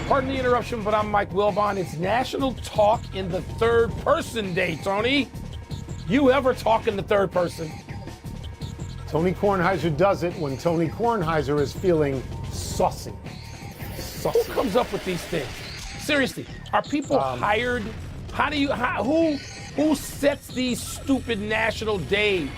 Pardon the interruption, but I'm Mike Wilbon. It's National Talk in the Third Person Day, Tony. You ever talk in the third person? Tony Kornheiser does it when Tony Kornheiser is feeling saucy. Who comes up with these things? Seriously, are people hired? Who sets these stupid national days?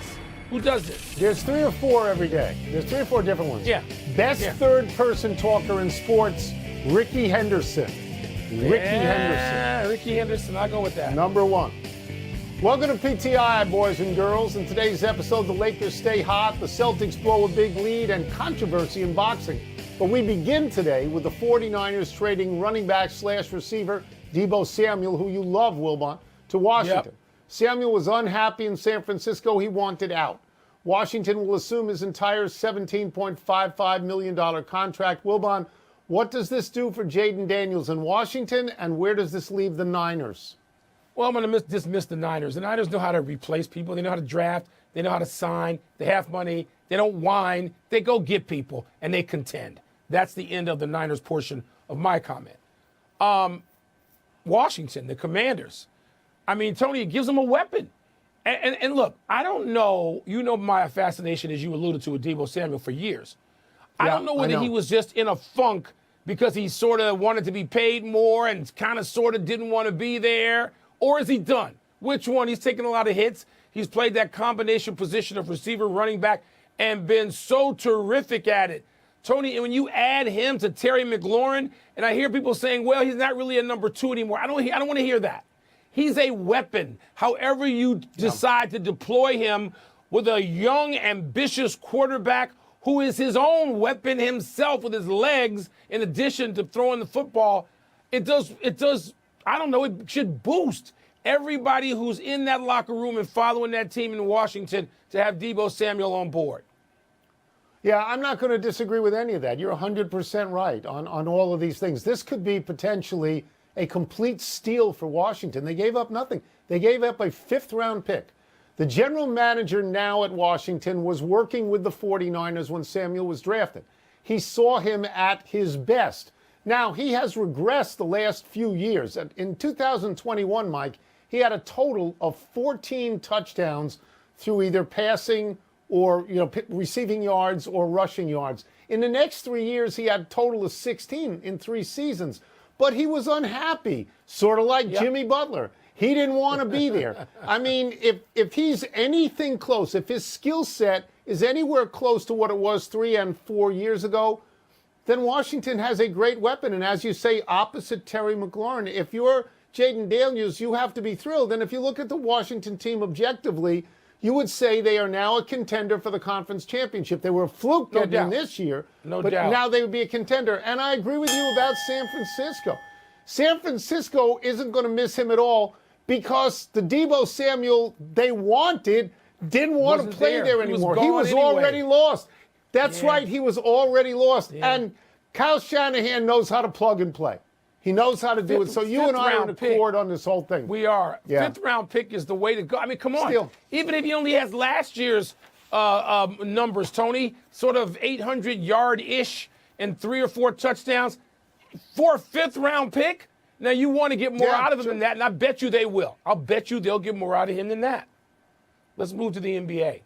Who does it? There's 3 or 4 every day. There's 3 or 4 different ones. Yeah. Best third-person talker in sports, Ricky Henderson. Ricky Henderson, I'll go with that. Number 1. Welcome to PTI, boys and girls. In today's episode, the Lakers stay hot, the Celtics blow a big lead, and controversy in boxing. But we begin today with the 49ers trading running back / receiver Deebo Samuel, who you love, Wilbon, to Washington. Yep. Samuel was unhappy in San Francisco. He wanted out. Washington will assume his entire $17.55 million contract. Wilbon, what does this do for Jaden Daniels in Washington, and where does this leave the Niners? Well, I'm going to dismiss the Niners. The Niners know how to replace people. They know how to draft. They know how to sign. They have money. They don't whine. They go get people, and they contend. That's the end of the Niners portion of my comment. Washington, the Commanders. I mean, Tony, it gives them a weapon. And look, I don't know. You know my fascination, as you alluded to, with Deebo Samuel for years. I don't know whether he was just in a funk because he sort of wanted to be paid more and kind of sort of didn't want to be there, or is he done? Which one? He's taken a lot of hits. He's played that combination position of receiver, running back, and been so terrific at it. Tony, and when you add him to Terry McLaurin, and I hear people saying, well, he's not really a number 2 anymore. I don't want to hear that. He's a weapon. However you decide to deploy him with a young, ambitious quarterback who is his own weapon himself with his legs, in addition to throwing the football, it does, I don't know, it should boost everybody who's in that locker room and following that team in Washington to have Deebo Samuel on board. Yeah, I'm not going to disagree with any of that. You're 100% right on all of these things. This could be potentially a complete steal for Washington. They gave up nothing. They gave up a 5th-round pick. The general manager now at Washington was working with the 49ers when Samuel was drafted. He saw him at his best. Now, he has regressed the last few years. In 2021, Mike, he had a total of 14 touchdowns through either passing or receiving yards or rushing yards. In the next 3 years, he had a total of 16 in 3 seasons. But he was unhappy, sort of like Jimmy Butler. He didn't want to be there. I mean, if he's anything close, if his skill set is anywhere close to what it was 3 and 4 years ago, then Washington has a great weapon. And as you say, opposite Terry McLaurin, if you're Jaden Daniels, you have to be thrilled. And if you look at the Washington team objectively, you would say they are now a contender for the conference championship. They were a fluke getting in this year, but now they would be a contender. And I agree with you about San Francisco. San Francisco isn't going to miss him at all because the Deebo Samuel they wanted didn't want to play there anymore. He was already lost. That's right. He was already lost. And Kyle Shanahan knows how to plug and play. He knows how to do it. So you and I are in accord on this whole thing. We are. Yeah. 5th-round pick is the way to go. I mean, come on. Still. Even if he only has last year's numbers, Tony, sort of 800-yard-ish and 3 or 4 touchdowns, for a 5th-round pick, now you want to get more out of him than that, and I bet you they will. I'll bet you they'll get more out of him than that. Let's move to the NBA,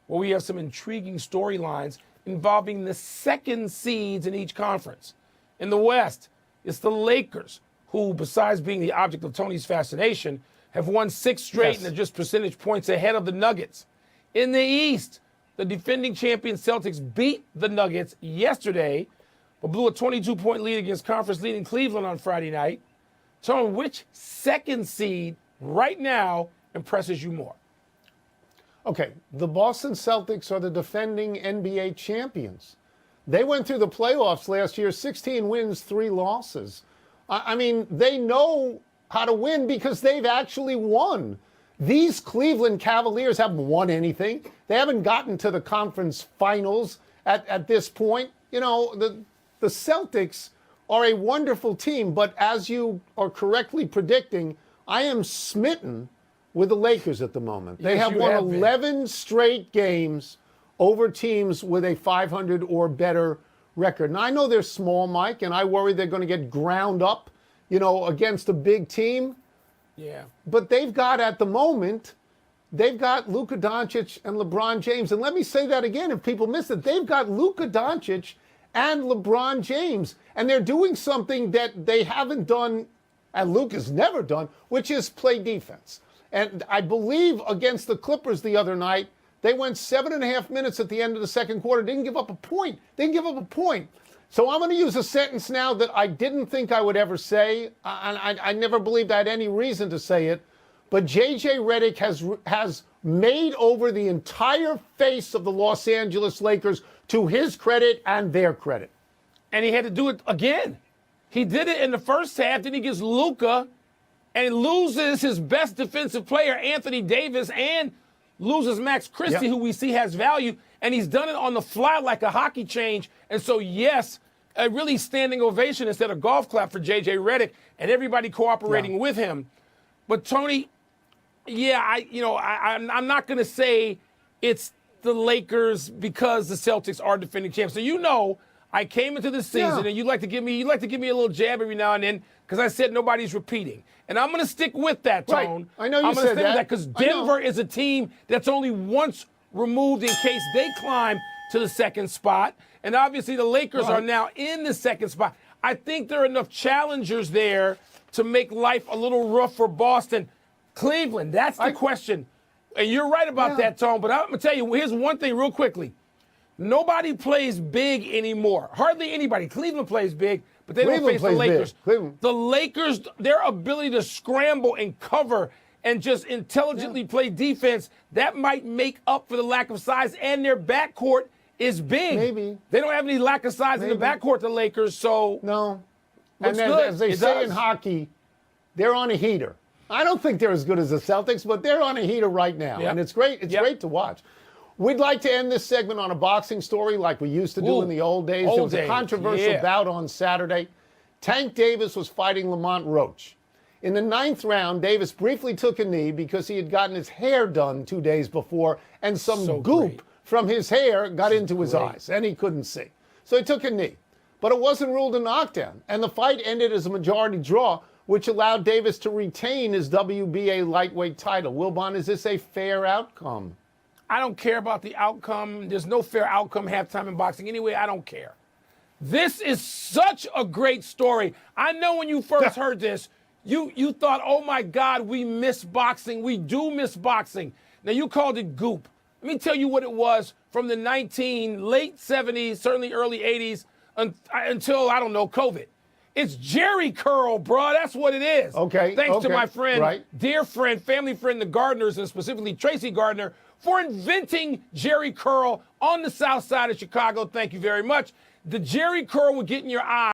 where we have some intriguing storylines involving the 2nd seeds in each conference. In the West, it's the Lakers, who, besides being the object of Tony's fascination, have won 6 straight and are just percentage points ahead of the Nuggets. In the East, the defending champion Celtics beat the Nuggets yesterday, but blew a 22-point lead against conference-leading Cleveland on Friday night. Tony, which 2nd seed right now impresses you more? Okay, the Boston Celtics are the defending NBA champions. They went through the playoffs last year, 16 wins, 3 losses. I mean, they know how to win because they've actually won. These Cleveland Cavaliers haven't won anything. They haven't gotten to the conference finals at this point. You know, the Celtics are a wonderful team, but as you are correctly predicting, I am smitten with the Lakers at the moment. They have won 11 straight games over teams with a 500 or better record. And I know they're small, Mike, and I worry they're going to get ground up, against a big team. Yeah. But they've got, at the moment, they've got Luka Doncic and LeBron James. And let me say that again if people miss it. They've got Luka Doncic and LeBron James. And they're doing something that they haven't done, and Luka's never done, which is play defense. And I believe against the Clippers the other night, they went 7.5 minutes at the end of the second quarter. Didn't give up a point. So I'm going to use a sentence now that I didn't think I would ever say. I never believed I had any reason to say it. But J.J. Redick has made over the entire face of the Los Angeles Lakers to his credit and their credit. And he had to do it again. He did it in the first half. Then he gets Luka and loses his best defensive player, Anthony Davis, and loses Max Christie, who we see has value. And he's done it on the fly like a hockey change. And so, yes, a really standing ovation instead of golf clap for J.J. Redick and everybody cooperating with him. But, Tony, I'm not going to say it's the Lakers because the Celtics are defending champs. So, I came into the season and you like to give me a little jab every now and then because I said nobody's repeating. And I'm going to stick with that, Tone. Right. I know you said that. Because Denver is a team that's only once removed in case they climb to the second spot. And obviously the Lakers are now in the second spot. I think there are enough challengers there to make life a little rough for Boston. Cleveland, that's the question. And you're right about that, Tone. But I'm going to tell you, here's one thing real quickly. Nobody plays big anymore. Hardly anybody. Cleveland plays big, but they don't face the Lakers. The Lakers, their ability to scramble and cover and just intelligently play defense, that might make up for the lack of size. And their backcourt is big. Maybe. They don't have any lack of size in the backcourt, the Lakers, so. No. And then, as they say in hockey, they're on a heater. I don't think they're as good as the Celtics, but they're on a heater right now. And it's great. It's great to watch. We'd like to end this segment on a boxing story like we used to do in the old days. There was a controversial bout on Saturday. Tank Davis was fighting Lamont Roach. In the 9th round, Davis briefly took a knee because he had gotten his hair done 2 days before, and some goop from his hair got into his eyes, and he couldn't see. So he took a knee. But it wasn't ruled a knockdown, and the fight ended as a majority draw, which allowed Davis to retain his WBA lightweight title. Wilbon, is this a fair outcome? I don't care about the outcome. There's no fair outcome halftime in boxing. Anyway, I don't care. This is such a great story. I know when you first heard this, you thought, oh, my God, we miss boxing. We do miss boxing. Now, you called it goop. Let me tell you what it was from the late 70s, certainly early 80s, until, I don't know, COVID. It's Jerry curl, bro. That's what it is. Okay. Thanks to my friend, dear friend, family friend, the Gardners, and specifically Tracy Gardner, for inventing Jerry curl on the south side of Chicago. Thank you very much. The Jerry curl would get in your eye.